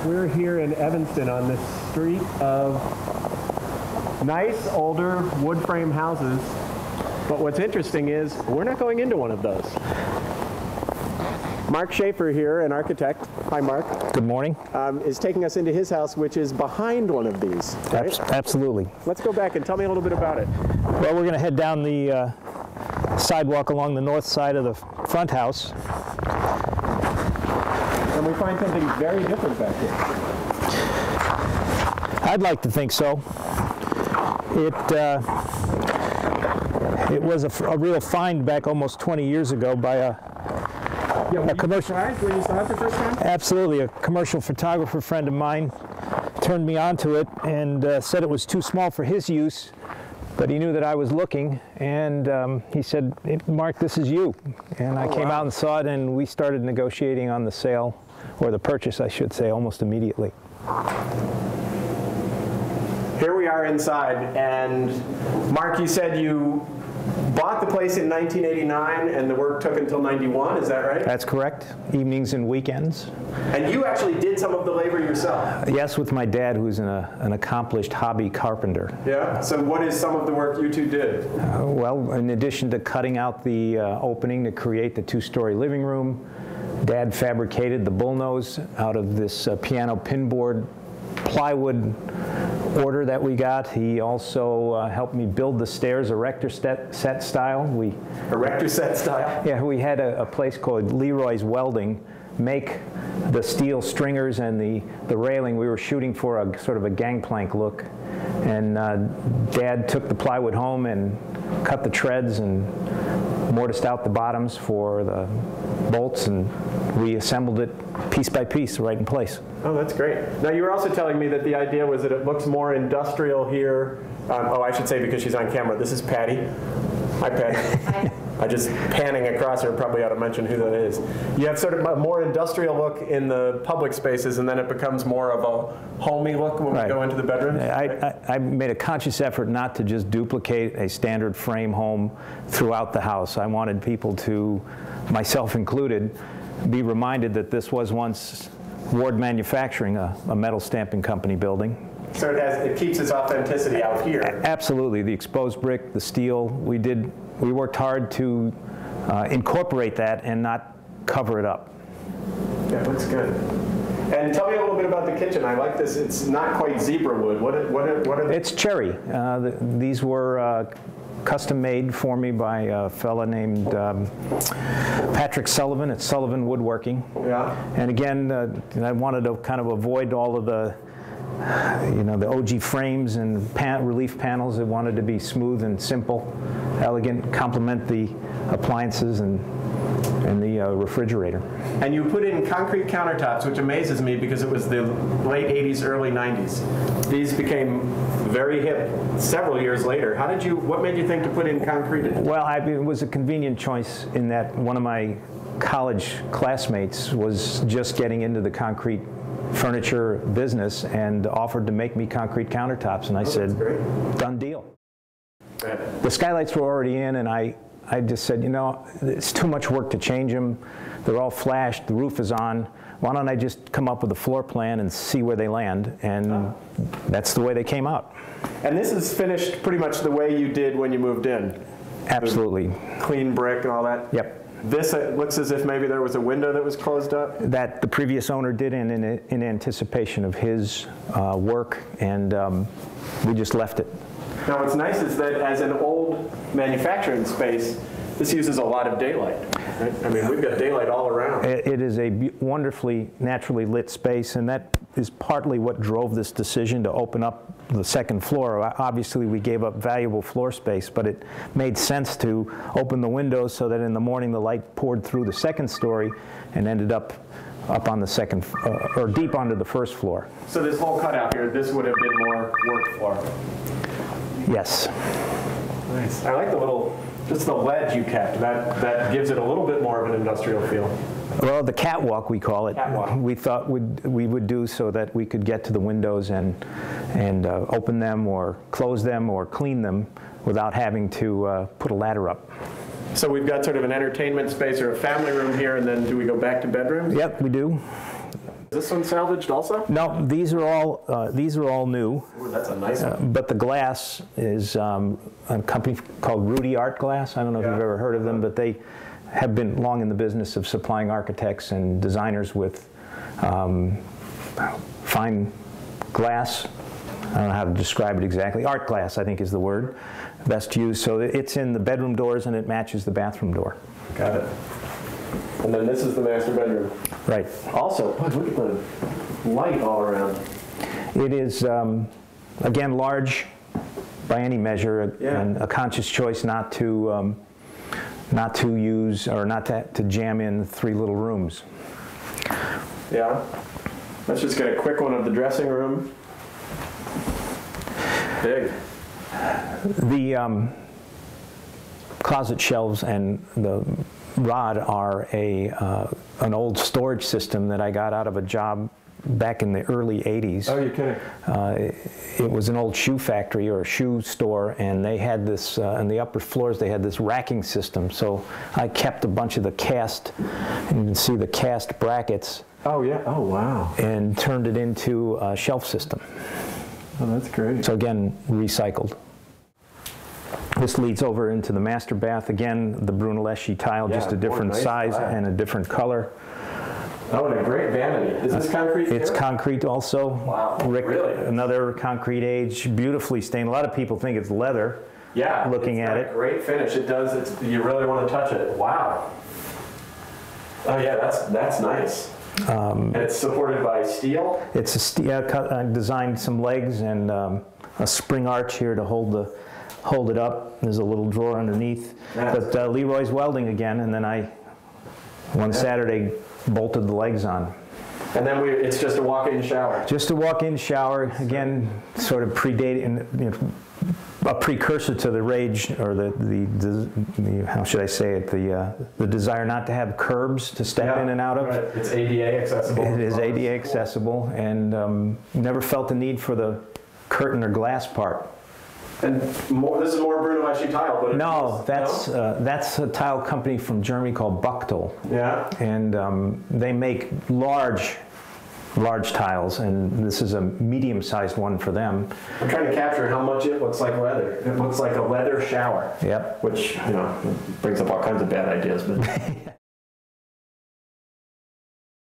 We're here in Evanston on this street of nice older wood frame houses, but what's interesting is we're not going into one of those. Mark Schaefer here, an architect. Hi, Mark. Good morning. Is taking us into his house, which is behind one of these, right? Absolutely. Let's go back and tell me a little bit about it. Well, we're going to head down the sidewalk along the north side of the front house. And we find something very different back here. I'd like to think so. It was a real find back almost 20 years ago by a commercial. When you saw it the first time? Absolutely. A commercial photographer friend of mine turned me onto it and said it was too small for his use, but he knew that I was looking, and he said, "Mark, this is you." And I came out and saw it, and we started negotiating on the sale, or the purchase, I should say, almost immediately. Here we are inside, and Mark, you said you bought the place in 1989 and the work took until 91, is that right? That's correct. Evenings and weekends. And you actually did some of the labor yourself? Yes, with my dad, who's an accomplished hobby carpenter. Yeah? So what is some of the work you two did? Well, in addition to cutting out the opening to create the two-story living room, Dad fabricated the bullnose out of this piano pinboard plywood order that we got. He also helped me build the stairs erector set style. Erector set style? Yeah, we had a place called Leroy's Welding make the steel stringers and the railing. We were shooting for a sort of a gangplank look, and Dad took the plywood home and cut the treads and mortised out the bottoms for the bolts, and we assembled it piece by piece right in place. Oh, that's great. Now, you were also telling me that the idea was that it looks more industrial here. Oh, I should say, because she's on camera, this is Patty. Hi, Patty. Hi. I just panning across her, probably ought to mention who that is. You have sort of a more industrial look in the public spaces, and then it becomes more of a homey look when we go into the bedrooms. I made a conscious effort not to just duplicate a standard frame home throughout the house. I wanted people to, myself included, be reminded that this was once Ward Manufacturing, a metal stamping company building. So it keeps its authenticity out here. Absolutely. The exposed brick, the steel, we worked hard to incorporate that and not cover it up. Yeah, it looks good. And tell me a little bit about the kitchen. I like this. It's not quite zebra wood. What are they? It's cherry. These were custom made for me by a fella named Patrick Sullivan at Sullivan Woodworking. Yeah. And again, I wanted to kind of avoid all of the the OG frames and relief panels. It wanted to be smooth and simple, elegant, complement the appliances and the refrigerator. And you put in concrete countertops, which amazes me because it was the late 80s, early 90s. These became very hip several years later. What made you think to put in concrete? Well, it was a convenient choice in that one of my college classmates was just getting into the concrete furniture business and offered to make me concrete countertops, and I said, done deal. The skylights were already in, and I just said, it's too much work to change them. They're all flashed, the roof is on. Why don't I just come up with a floor plan and see where they land? And that's the way they came out. And this is finished pretty much the way you did when you moved in? Absolutely. Clean brick and all that? Yep. This looks as if maybe there was a window that was closed up? That the previous owner did in anticipation of his work, and we just left it. Now what's nice is that as an old manufacturing space, this uses a lot of daylight, right? I mean, we've got daylight all around. It is a wonderfully naturally lit space, and that is partly what drove this decision to open up the second floor. Obviously, we gave up valuable floor space, but it made sense to open the windows so that in the morning the light poured through the second story and ended up on the second, or deep onto the first floor. So this whole cutout here, this would have been more work floor? Yes. Nice. I like the little, just the ledge you kept. That gives it a little bit more of an industrial feel. Well, the catwalk, we call it. Catwalk. We thought we would do so that we could get to the windows and open them or close them or clean them without having to put a ladder up. So we've got sort of an entertainment space or a family room here, and then do we go back to bedrooms? Yep, we do. this one salvaged also? No, these are all new. Ooh, that's a nice one. But the glass is a company called Rudy Art Glass. I don't know if you've ever heard of them, but they have been long in the business of supplying architects and designers with fine glass. I don't know how to describe it exactly. Art glass, I think, is the word best used. So it's in the bedroom doors and it matches the bathroom door. Got it. And then this is the master bedroom. Right. Also, look at the light all around. It is, again, large by any measure, and a conscious choice not to use or not to jam in 3 little rooms. Yeah. Let's just get a quick one of the dressing room. Big. The closet shelves and the rod are an old storage system that I got out of a job back in the early 80s. Oh, you're kidding. It was an old shoe factory or a shoe store, and they had this, on the upper floors, they had this racking system. So I kept a bunch of the cast, and you can see the cast brackets. Oh, yeah. Oh, wow. And turned it into a shelf system. Oh, that's great. So again, recycled. This leads over into the master bath. Again, the Brunelleschi tile, just a different size and a different color. Oh, and a great vanity. Is this concrete? It's concrete also. Wow, Rick, really? Another concrete age, beautifully stained. A lot of people think it's leather. Yeah, looking at it. Great finish. It does. You really want to touch it. Wow. Oh yeah, that's nice. And it's supported by steel. It's a steel. I designed some legs and a spring arch here to hold it up. There's a little drawer underneath. But Leroy's welding again, and then one Saturday bolted the legs on. And then it's just a walk-in shower. Just a walk-in shower, again, sort of predating, a precursor to the rage, or the how should I say it, the desire not to have curbs to step in and out of. Right. It's ADA accessible. It is ADA accessible, and never felt the need for the curtain or glass part. And this is more Brunelleschi tile, but no, that's a tile company from Germany called Buchtel. Yeah. And they make large tiles, and this is a medium-sized one for them. I'm trying to capture how much it looks like leather. It looks like a leather shower. Yep. Which, brings up all kinds of bad ideas, but